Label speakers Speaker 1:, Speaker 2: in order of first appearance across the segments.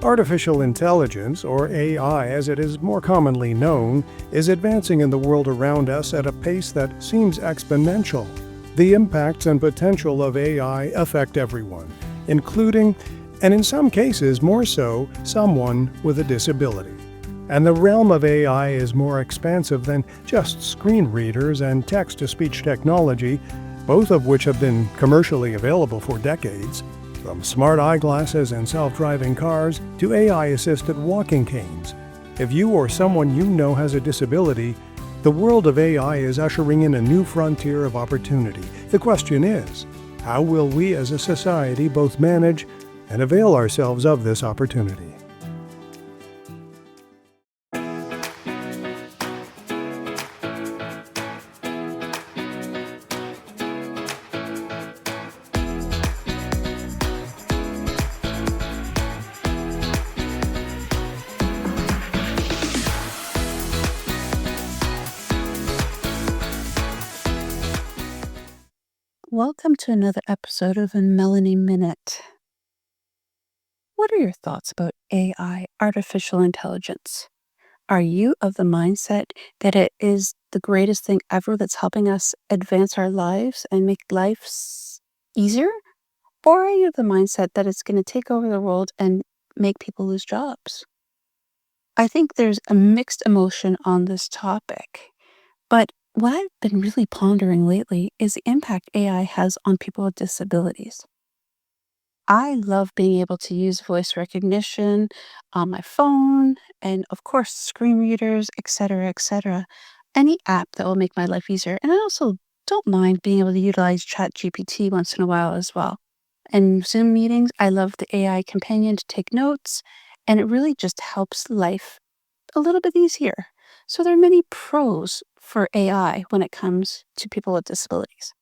Speaker 1: Artificial intelligence, or AI as it is more commonly known, is advancing in the world around us at a pace that seems exponential. The impacts and potential of AI affect everyone, including, and in some cases more so, someone with a disability. And the realm of AI is more expansive than just screen readers and text-to-speech technology, both of which have been commercially available for decades. From smart eyeglasses and self-driving cars to AI-assisted walking canes. If you or someone you know has a disability, the world of AI is ushering in a new frontier of opportunity. The question is, how will we as a society both manage and avail ourselves of this opportunity?
Speaker 2: Welcome to another episode of a Melanie Minute. What are your thoughts about AI, artificial intelligence? Are you of the mindset that it is the greatest thing ever that's helping us advance our lives and make life easier? Or are you of the mindset that it's going to take over the world and make people lose jobs? I think there's a mixed emotion on this topic, but what I've been really pondering lately is the impact AI has on people with disabilities. I love being able to use voice recognition on my phone and, of course, screen readers, etc., etc. Any app that will make my life easier. And I also don't mind being able to utilize ChatGPT once in a while as well. In Zoom meetings, I love the AI companion to take notes, and it really just helps life a little bit easier. So there are many pros for AI when it comes to people with disabilities.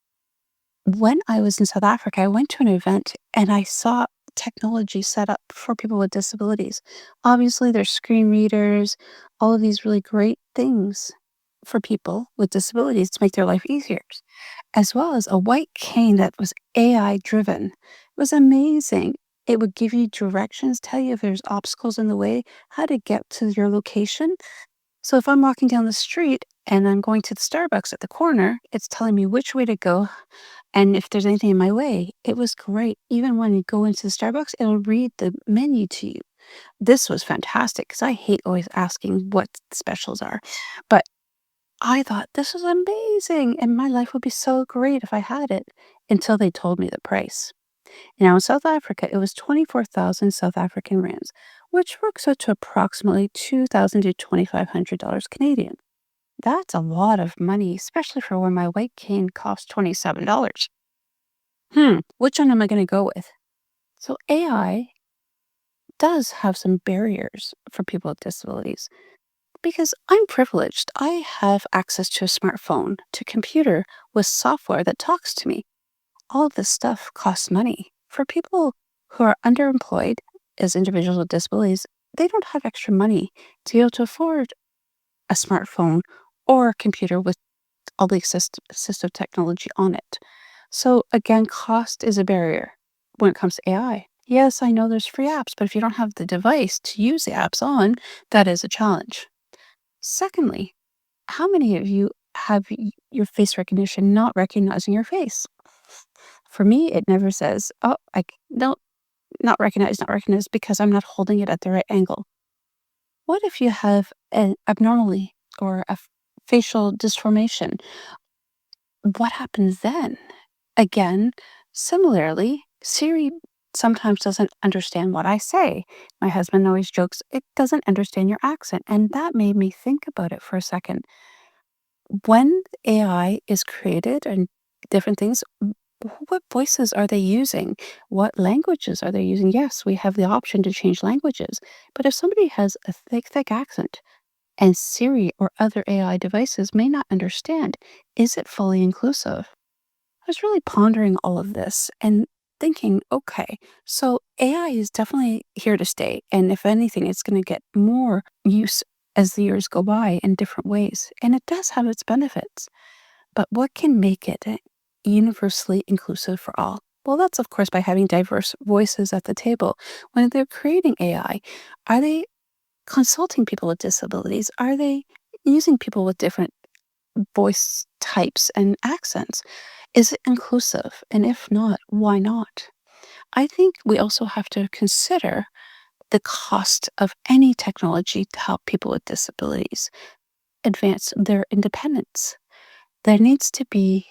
Speaker 2: When I was in South Africa, I went to an event and I saw technology set up for people with disabilities. Obviously, there's screen readers, all of these really great things for people with disabilities to make their life easier, as well as a white cane that was AI driven. It was amazing. It would give you directions, tell you if there's obstacles in the way, how to get to your location. So if I'm walking down the street and I'm going to the Starbucks at the corner, it's telling me which way to go and if there's anything in my way. It was great. Even when you go into the Starbucks, it'll read the menu to you. This was fantastic because I hate always asking what the specials are. But I thought this was amazing and my life would be so great if I had it until they told me the price. Now in South Africa, it was 24,000 South African rands, which works out to approximately $2,000 to $2,500 Canadian. That's a lot of money, especially for when my white cane cost $27. Which one am I going to go with? So AI does have some barriers for people with disabilities because I'm privileged. I have access to a smartphone, to a computer with software that talks to me. All of this stuff costs money. For people who are underemployed as individuals with disabilities, they don't have extra money to be able to afford a smartphone or a computer with all the assistive technology on it. So again, cost is a barrier when it comes to AI. Yes, I know there's free apps, but if you don't have the device to use the apps on, that is a challenge. Secondly, how many of you have your face recognition not recognizing your face? For me, it never says, oh, no, not recognized, because I'm not holding it at the right angle. What if you have an abnormality or a facial disformation? What happens then? Again, similarly, Siri sometimes doesn't understand what I say. My husband always jokes, it doesn't understand your accent. And that made me think about it for a second. When AI is created and different things, what voices are they using? What languages are they using? Yes, we have the option to change languages. But if somebody has a thick accent and Siri or other AI devices may not understand, is it fully inclusive? I was really pondering all of this and thinking, okay, so AI is definitely here to stay. And if anything, it's going to get more use as the years go by in different ways. And it does have its benefits. But what can make it universally inclusive for all? Well, that's of course by having diverse voices at the table. When they're creating AI, are they consulting people with disabilities? Are they using people with different voice types and accents? Is it inclusive? And if not, why not? I think we also have to consider the cost of any technology to help people with disabilities advance their independence. There needs to be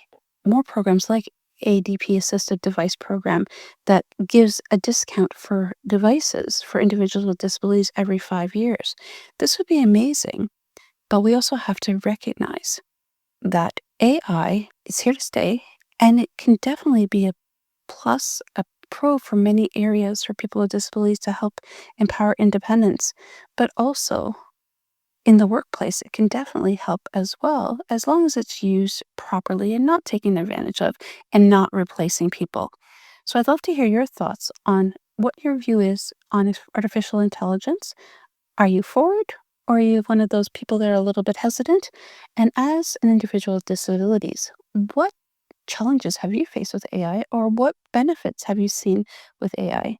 Speaker 2: more programs like ADP assisted device program that gives a discount for devices for individuals with disabilities every 5 years. This would be amazing, but we also have to recognize that AI is here to stay, and it can definitely be a plus, a pro for many areas for people with disabilities to help empower independence. But also in the workplace, it can definitely help as well, as long as it's used properly and not taken advantage of and not replacing people. So I'd love to hear your thoughts on what your view is on artificial intelligence. Are you for it, or are you one of those people that are a little bit hesitant? And as an individual with disabilities, what challenges have you faced with AI, or what benefits have you seen with AI?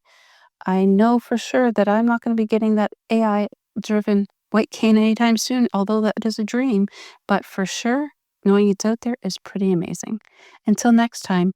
Speaker 2: I know for sure that I'm not going to be getting that AI driven white cane anytime soon, although that is a dream. But for sure, knowing it's out there is pretty amazing. Until next time.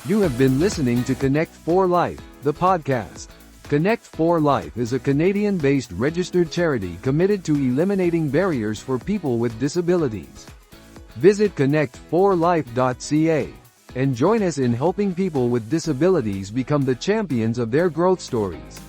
Speaker 3: You have been listening to Connect for Life, the podcast. Connect for Life is a Canadian-based registered charity committed to eliminating barriers for people with disabilities. Visit connectforlife.ca and join us in helping people with disabilities become the champions of their growth stories.